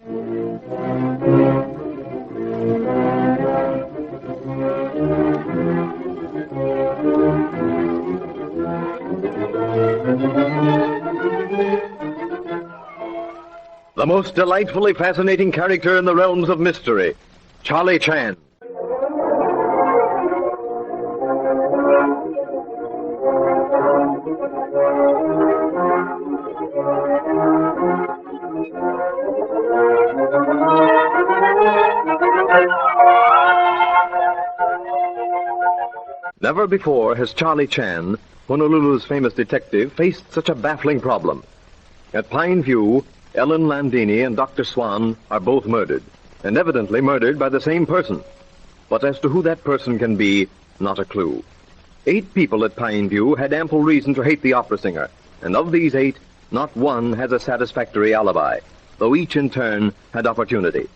The most delightfully fascinating character in the realms of mystery, Charlie Chan. Never before has Charlie Chan, Honolulu's famous detective, faced such a baffling problem. At Pine View, Ellen Landini and Dr. Swan are both murdered, and evidently murdered by the same person. But as to who that person can be, not a clue. 8 people at Pine View had ample reason to hate the opera singer, and of these 8, not one has a satisfactory alibi, though each in turn had opportunity.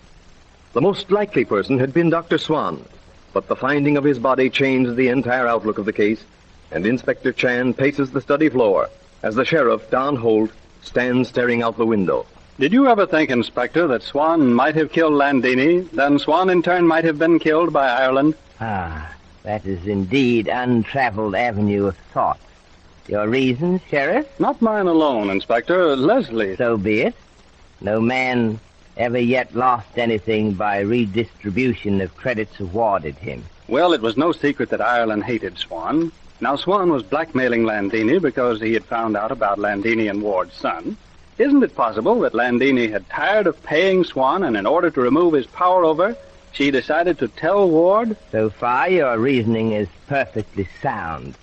The most likely person had been Dr. Swan, but the finding of his body changed the entire outlook of the case, and Inspector Chan paces the study floor as the sheriff, Don Holt, stands staring out the window. Did you ever think, Inspector, that Swan might have killed Landini, then Swan in turn might have been killed by Ireland? Ah, that is indeed untraveled avenue of thought. Your reasons, Sheriff? Not mine alone, Inspector. Leslie. So be it. No man ever yet lost anything by redistribution of credits awarded him. Well, it was no secret that Ireland hated Swan. Now, Swan was blackmailing Landini because he had found out about Landini and Ward's son. Isn't it possible that Landini had tired of paying Swan, and in order to remove his power over, she decided to tell Ward? So far, your reasoning is perfectly sound.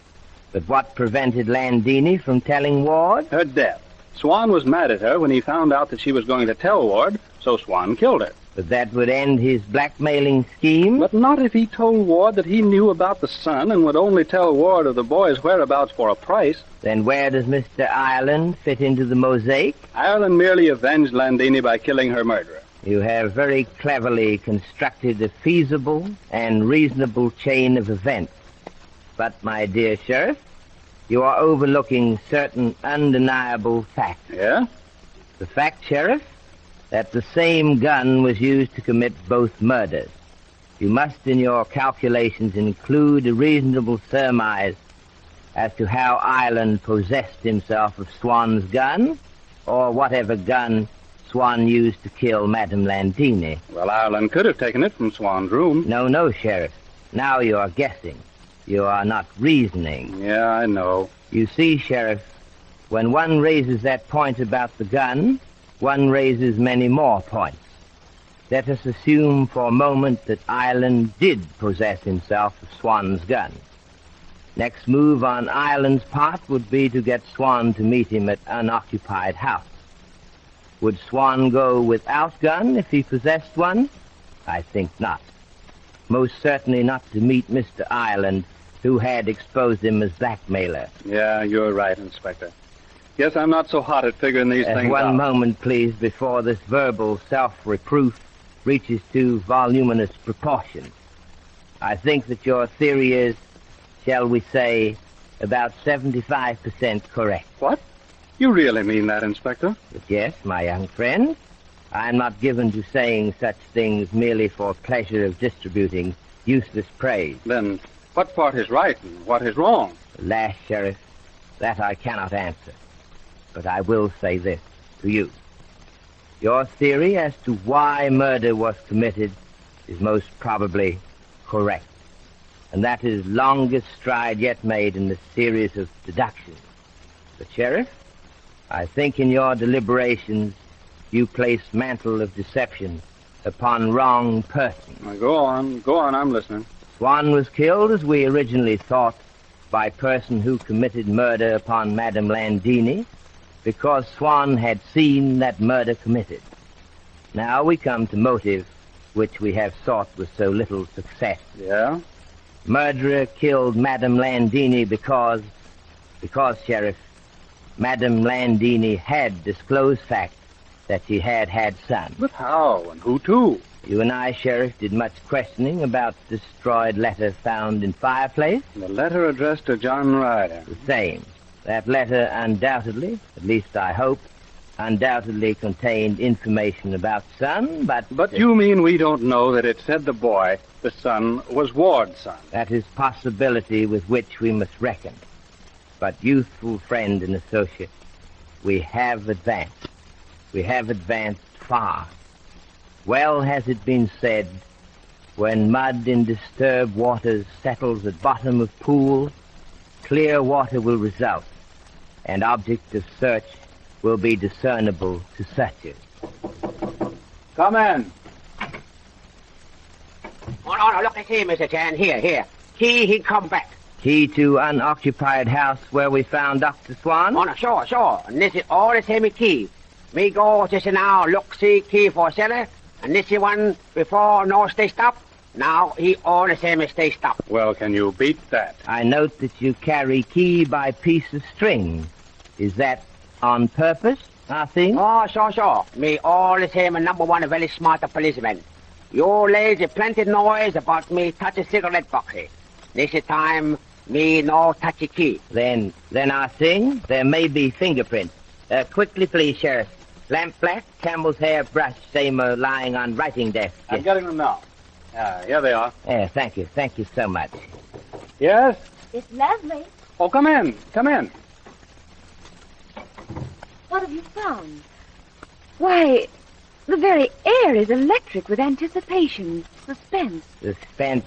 But what prevented Landini from telling Ward? Her death. Swan was mad at her when he found out that she was going to tell Ward, so Swan killed her. But that would end his blackmailing scheme? But not if he told Ward that he knew about the son and would only tell Ward of the boy's whereabouts for a price. Then where does Mr. Ireland fit into the mosaic? Ireland merely avenged Landini by killing her murderer. You have very cleverly constructed a feasible and reasonable chain of events. But, my dear Sheriff, you are overlooking certain undeniable facts. Yeah? The fact, Sheriff, that the same gun was used to commit both murders. You must, in your calculations, include a reasonable surmise as to how Ireland possessed himself of Swan's gun, or whatever gun Swan used to kill Madame Landini. Well, Ireland could have taken it from Swan's room. No, Sheriff. Now you are guessing. You are not reasoning. Yeah, I know. You see, Sheriff, when one raises that point about the gun, one raises many more points. Let us assume for a moment that Ireland did possess himself of Swan's gun. Next move on Ireland's part would be to get Swan to meet him at unoccupied house. Would Swan go without gun if he possessed one? I think not. Most certainly not to meet Mr. Ireland, who had exposed him as blackmailer. Yeah, you're right, Inspector. Guess I'm not so hot at figuring these things out. One moment, please, before this verbal self-reproof reaches to voluminous proportions. I think that your theory is, shall we say, about 75% correct. What? You really mean that, Inspector? But yes, my young friend. I'm not given to saying such things merely for pleasure of distributing useless praise. Then what part is right and what is wrong? Alas, Sheriff, that I cannot answer. But I will say this to you. Your theory as to why murder was committed is most probably correct. And that is the longest stride yet made in the series of deductions. But, Sheriff, I think in your deliberations you place mantle of deception upon wrong person. Now, go on, I'm listening. Swan was killed, as we originally thought, by person who committed murder upon Madame Landini, because Swan had seen that murder committed. Now we come to motive, which we have sought with so little success. Yeah? Murderer killed Madame Landini because, Sheriff, Madame Landini had disclosed fact that she had son. But how and who to? You and I, Sheriff, did much questioning about the destroyed letter found in fireplace. The letter addressed to John Ryder. The same. That letter undoubtedly, at least I hope, undoubtedly contained information about Son, but... But you mean we don't know that it said the boy, the son, was Ward's son? That is possibility with which we must reckon. But, youthful friend and associate, we have advanced. We have advanced far. Well has it been said, when mud in disturbed waters settles at bottom of pool, clear water will result, and object of search will be discernible to searchers. Come in. Oh, no, look at here, Mr. Chan. Here. He come back. Key to unoccupied house where we found Dr. Swan? Oh, no, sure. And this is all the same key. Me go just now look see key for cellar, and this is one before no stay stop. Now he all the same as stay stop. Well, can you beat that? I note that you carry key by piece of string. Is that on purpose, I think? Oh, sure. Me all the same and number one a very smart policeman. You lazy plenty noise about me touch a cigarette box. This is time me no touch a key. Then I think there may be fingerprints. Quickly, please, Sheriff. Lamp black, camel's hair brush, same lying on writing desk. I'm getting them now. Here they are. Thank you so much. Yes? It's Leslie. Oh, come in. What have you found? Why, the very air is electric with anticipation, suspense. Suspense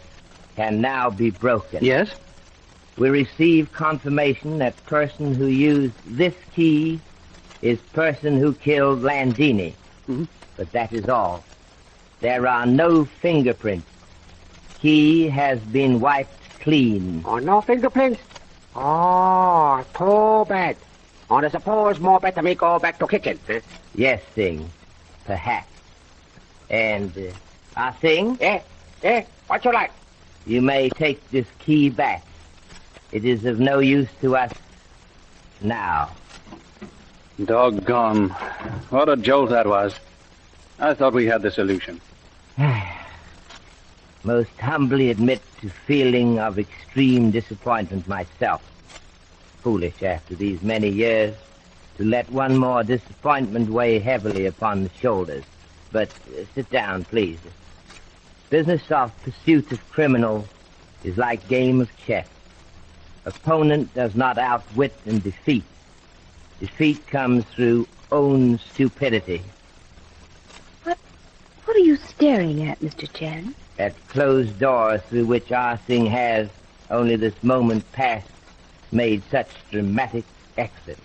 can now be broken. Yes? We receive confirmation that person who used this key is person who killed Landini. Mm-hmm. But that is all. There are no fingerprints. Key has been wiped clean. Oh, no fingerprints? Oh, too bad. Oh, I suppose more better me go back to kitchen. Huh? Yes, Sing. Perhaps. And, Sing? What you like? You may take this key back. It is of no use to us now. Doggone. What a jolt that was. I thought we had the solution. Most humbly admit to feeling of extreme disappointment myself. Foolish after these many years to let one more disappointment weigh heavily upon the shoulders. But sit down, please. Business of pursuit of criminal is like game of chess. Opponent does not outwit and defeat. Defeat comes through own stupidity. What are you staring at, Mr. Chen? At closed doors through which Ah Sing has, only this moment past, made such dramatic exit.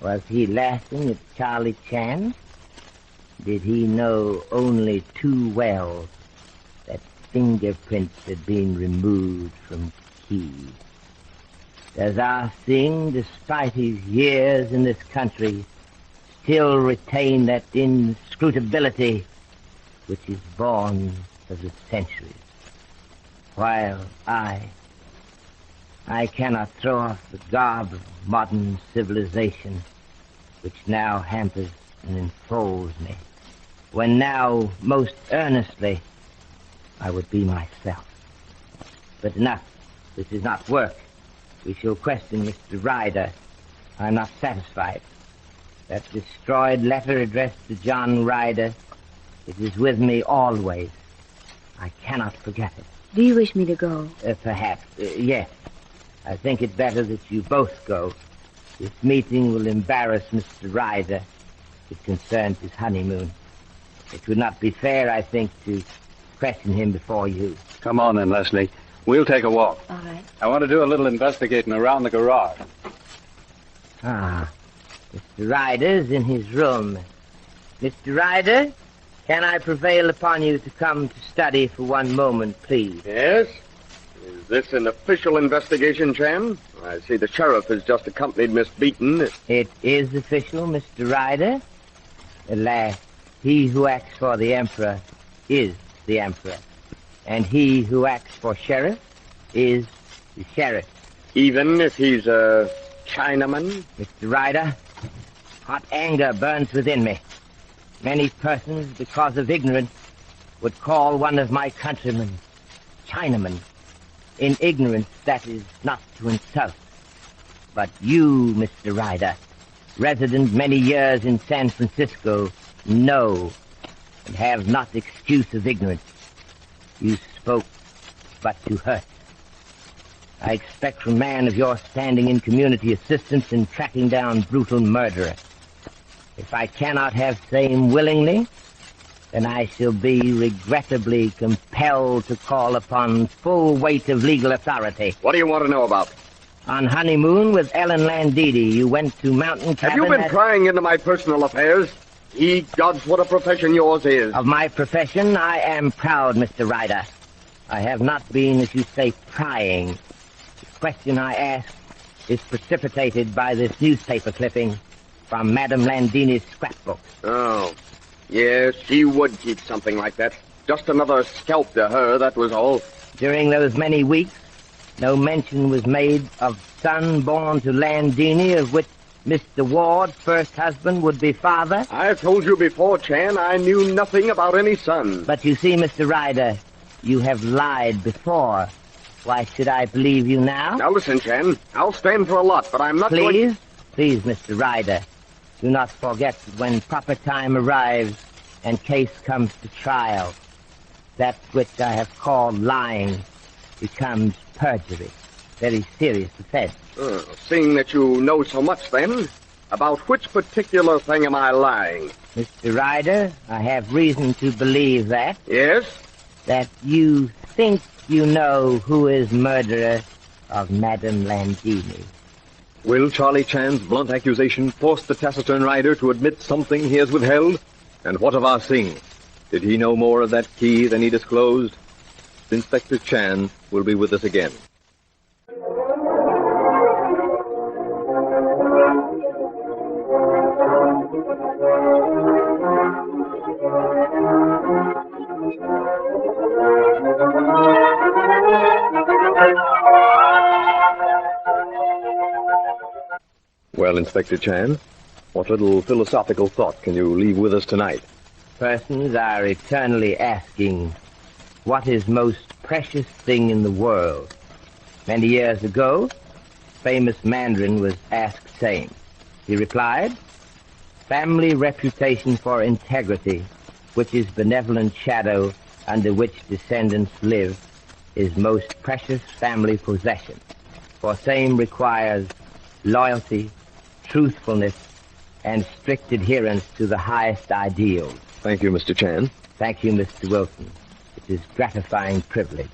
Was he laughing at Charlie Chan? Did he know only too well that fingerprints had been removed from Key? Does Ah Sing, despite his years in this country, still retain that inscrutability which is born of the centuries? While I cannot throw off the garb of modern civilization which now hampers and enfolds me, when now, most earnestly, I would be myself. But enough. This is not work. We shall question Mr. Ryder. I'm not satisfied. That destroyed letter addressed to John Ryder, it is with me always. I cannot forget it. Do you wish me to go? Perhaps. Yes. I think it better that you both go. This meeting will embarrass Mr. Ryder. It concerns his honeymoon. It would not be fair, I think, to question him before you. Come on then, Leslie. We'll take a walk. All right. I want to do a little investigating around the garage. Mr. Ryder's in his room. Mr. Ryder, can I prevail upon you to come to study for one moment, please? Yes? Is this an official investigation, Chan? I see the sheriff has just accompanied Miss Beaton. It is official, Mr. Ryder. Alas, he who acts for the Emperor is the Emperor. And he who acts for sheriff is the sheriff. Even if he's a Chinaman? Mr. Ryder, hot anger burns within me. Many persons, because of ignorance, would call one of my countrymen Chinaman. In ignorance, that is not to insult. But you, Mr. Ryder, resident many years in San Francisco, know and have not excuse of ignorance. You spoke but to hurt. I expect from a man of your standing in community assistance in tracking down brutal murderer. If I cannot have same willingly, then I shall be regrettably compelled to call upon full weight of legal authority. What do you want to know about? On honeymoon with Ellen Landini, you went to Mountain Cabin... Have you been prying into my personal affairs? Ye gods, what a profession yours is. Of my profession, I am proud, Mr. Ryder. I have not been, as you say, prying. The question I ask is precipitated by this newspaper clipping from Madame Landini's scrapbook. Oh, yes, she would keep something like that. Just another scalp to her, that was all. During those many weeks, no mention was made of son born to Landini, of which Mr. Ward, first husband, would be father. I've told you before, Chan, I knew nothing about any son. But you see, Mr. Ryder, you have lied before. Why should I believe you now? Now listen, Chan, I'll stand for a lot, but I'm not going... Please, Mr. Ryder, do not forget that when proper time arrives and case comes to trial, that which I have called lying becomes perjury. Very serious offense. Seeing that you know so much, then, about which particular thing am I lying? Mr. Ryder, I have reason to believe that. Yes? That you think you know who is murderer of Madame Landini. Will Charlie Chan's blunt accusation force the taciturn Ryder to admit something he has withheld? And what of Ah Sing? Did he know more of that key than he disclosed? Inspector Chan will be with us again. Well, Inspector Chan, what little philosophical thought can you leave with us tonight? Persons are eternally asking, what is most precious thing in the world? Many years ago, famous Mandarin was asked same. He replied, family reputation for integrity, which is benevolent shadow under which descendants live, is most precious family possession. For same requires loyalty, truthfulness, and strict adherence to the highest ideals. Thank you, Mr. Chan. Thank you, Mr. Wilson. It is gratifying privilege.